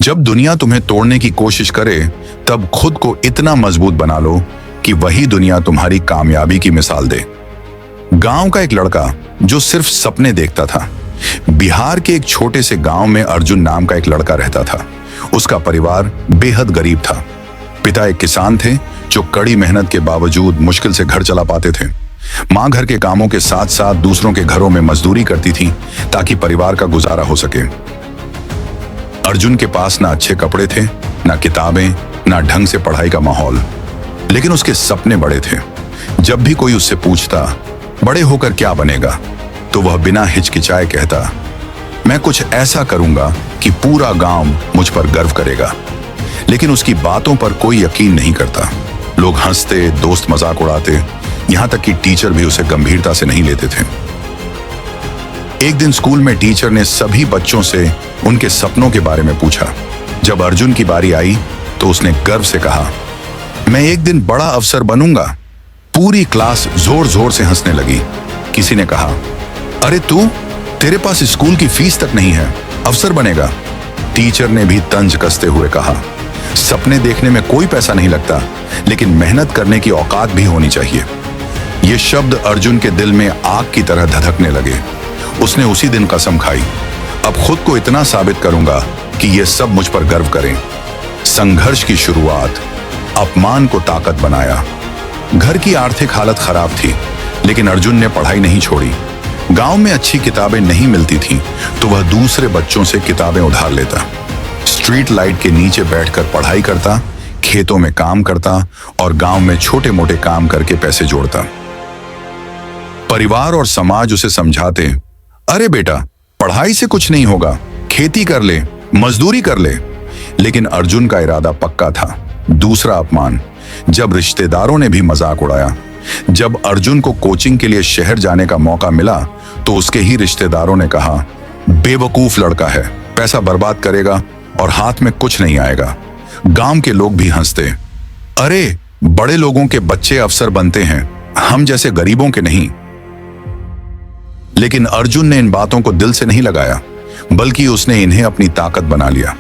जब दुनिया तुम्हें तोड़ने की कोशिश करे, तब खुद को इतना मजबूत बना लो कि वही दुनिया तुम्हारी कामयाबी की मिसाल दे। गांव का एक लड़का जो सिर्फ सपने देखता था। बिहार के एक छोटे से गांव में अर्जुन नाम का एक लड़का रहता था। उसका परिवार बेहद गरीब था। पिता एक किसान थे जो कड़ी मेहनत के बावजूद मुश्किल से घर चला पाते थे। मां घर के कामों के साथ साथ दूसरों के घरों में मजदूरी करती थी ताकि परिवार का गुजारा हो सके। अर्जुन के पास ना अच्छे कपड़े थे, ना किताबें, ना ढंग से पढ़ाई का माहौल, लेकिन उसके सपने बड़े थे। जब भी कोई उससे पूछता बड़े होकर क्या बनेगा, तो वह बिना हिचकिचाए कहता, मैं कुछ ऐसा करूंगा कि पूरा गांव मुझ पर गर्व करेगा। लेकिन उसकी बातों पर कोई यकीन नहीं करता। लोग हंसते, दोस्त मजाक उड़ाते, यहां तक कि टीचर भी उसे गंभीरता से नहीं लेते थे। एक दिन स्कूल में टीचर ने सभी बच्चों से उनके सपनों के बारे में पूछा। जब अर्जुन की बारी आई तो उसने गर्व से कहा, मैं एक दिन बड़ा अफसर बनूंगा। पूरी क्लास जोर जोर से हंसने लगी। किसी ने कहा, अरे तेरे पास स्कूल की फीस तक नहीं है, अफसर बनेगा। टीचर ने भी तंज कसते हुए कहा, सपने देखने में कोई पैसा नहीं लगता, लेकिन मेहनत करने की औकात भी होनी चाहिए। ये शब्द अर्जुन के दिल में आग की तरह धधकने लगे। उसने उसी दिन कसम खाई, अब खुद को इतना साबित करूंगा कि ये सब मुझ पर गर्व करें। संघर्ष की शुरुआत अपमान को ताकत बनाया। घर की आर्थिक हालत खराब थी, लेकिन अर्जुन ने पढ़ाई नहीं छोड़ी। गांव में अच्छी किताबें नहीं मिलती थीं, तो वह दूसरे बच्चों से किताबें उधार लेता। स्ट्रीट लाइट के नीचे बैठकर पढ़ाई करता, खेतों में काम करता और गांव में छोटे मोटे काम करके पैसे जोड़ता। परिवार और समाज उसे समझाते, अरे बेटा, पढ़ाई से कुछ नहीं होगा, खेती कर ले, मजदूरी कर ले। लेकिन अर्जुन का इरादा पक्का था। दूसरा अपमान, जब रिश्तेदारों ने भी मजाक उड़ाया। जब अर्जुन को कोचिंग के लिए शहर जाने का मौका मिला, तो उसके ही रिश्तेदारों ने कहा, बेवकूफ लड़का है, पैसा बर्बाद करेगा और हाथ में कुछ नहीं आएगा। गांव के लोग भी हंसते, अरे बड़े लोगों के बच्चे अफसर बनते हैं, हम जैसे गरीबों के नहीं। लेकिन अर्जुन ने इन बातों को दिल से नहीं लगाया, बल्कि उसने इन्हें अपनी ताकत बना लिया।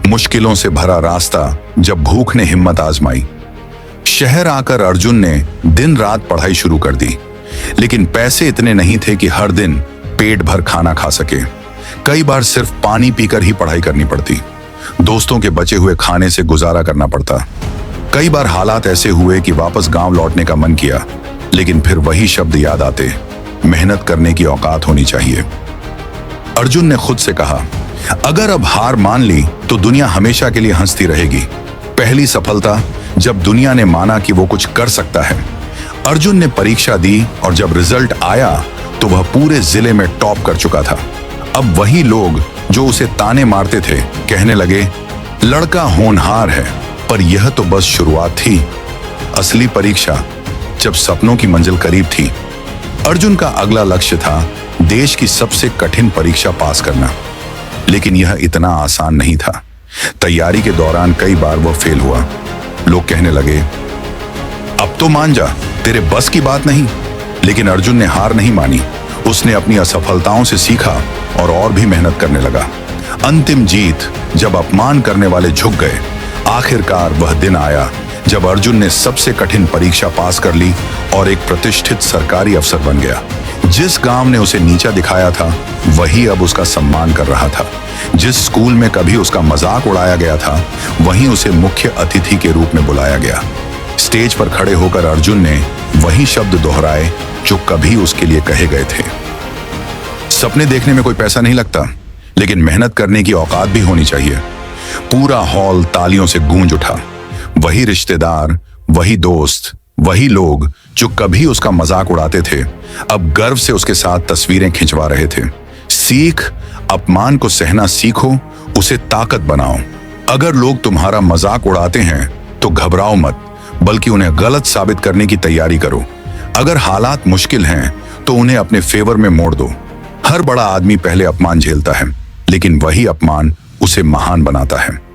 मुश्किलों से भरा रास्ता जब भूख ने हिम्मत आजमाई। शहर आकर अर्जुन ने दिन रात पढ़ाई शुरू कर दी, लेकिन पैसे इतने नहीं थे कि हर दिन पेट भर खाना खा सके। कई बार सिर्फ पानी पीकर ही पढ़ाई करनी पड़ती। दोस्तों के बचे हुए खाने से गुजारा करना पड़ता। कई बार हालात ऐसे हुए कि वापस गांव लौटने का मन किया, लेकिन फिर वही शब्द याद आते, मेहनत करने की औकात होनी चाहिए। अर्जुन ने खुद से कहा, अगर अब हार मान ली तो दुनिया हमेशा के लिए हंसती रहेगी। पहली सफलता, जब दुनिया ने माना कि वो कुछ कर सकता है। अर्जुन ने परीक्षा दी और जब रिजल्ट आया तो वह पूरे जिले में टॉप कर चुका था। अब वही लोग जो उसे ताने मारते थे कहने लगे, लड़का होनहार है। पर यह तो बस शुरुआत थी। असली परीक्षा जब सपनों की मंजिल करीब थी। अर्जुन का अगला लक्ष्य था देश की सबसे कठिन परीक्षा पास करना। लेकिन यह इतना आसान नहीं था। तैयारी के दौरान कई बार वह फेल हुआ। लोग कहने लगे, अब तो मान जा, तेरे बस की बात नहीं। लेकिन अर्जुन ने हार नहीं मानी। उसने अपनी असफलताओं से सीखा और भी मेहनत करने लगा। अंतिम जीत, जब अपमान करने वाले झुक गए। आखिरकार वह दिन आया जब अर्जुन ने सबसे कठिन परीक्षा पास कर ली और एक प्रतिष्ठित सरकारी अफसर बन गया। जिस गांव ने उसे नीचा दिखाया था, वही अब उसका सम्मान कर रहा था। जिस स्कूल में कभी उसका मजाक उड़ाया गया था, वहीं उसे मुख्य अतिथि के रूप में बुलाया गया। स्टेज पर खड़े होकर अर्जुन ने वही शब्द दोहराए जो कभी उसके लिए कहे गए थे। सपने देखने में कोई पैसा नहीं लगता, लेकिन मेहनत करने की औकात भी होनी चाहिए। पूरा हॉल तालियों से गूंज उठा। वही रिश्तेदार, वही दोस्त, वही लोग जो कभी उसका मजाक उड़ाते थे, अब गर्व से उसके साथ तस्वीरें खिंचवा रहे थे। सीख, अपमान को सहना सीखो, उसे ताकत बनाओ। अगर लोग तुम्हारा मजाक उड़ाते हैं तो घबराओ मत, बल्कि उन्हें गलत साबित करने की तैयारी करो। अगर हालात मुश्किल हैं तो उन्हें अपने फेवर में मोड़ दो। हर बड़ा आदमी पहले अपमान झेलता है, लेकिन वही अपमान उसे महान बनाता है।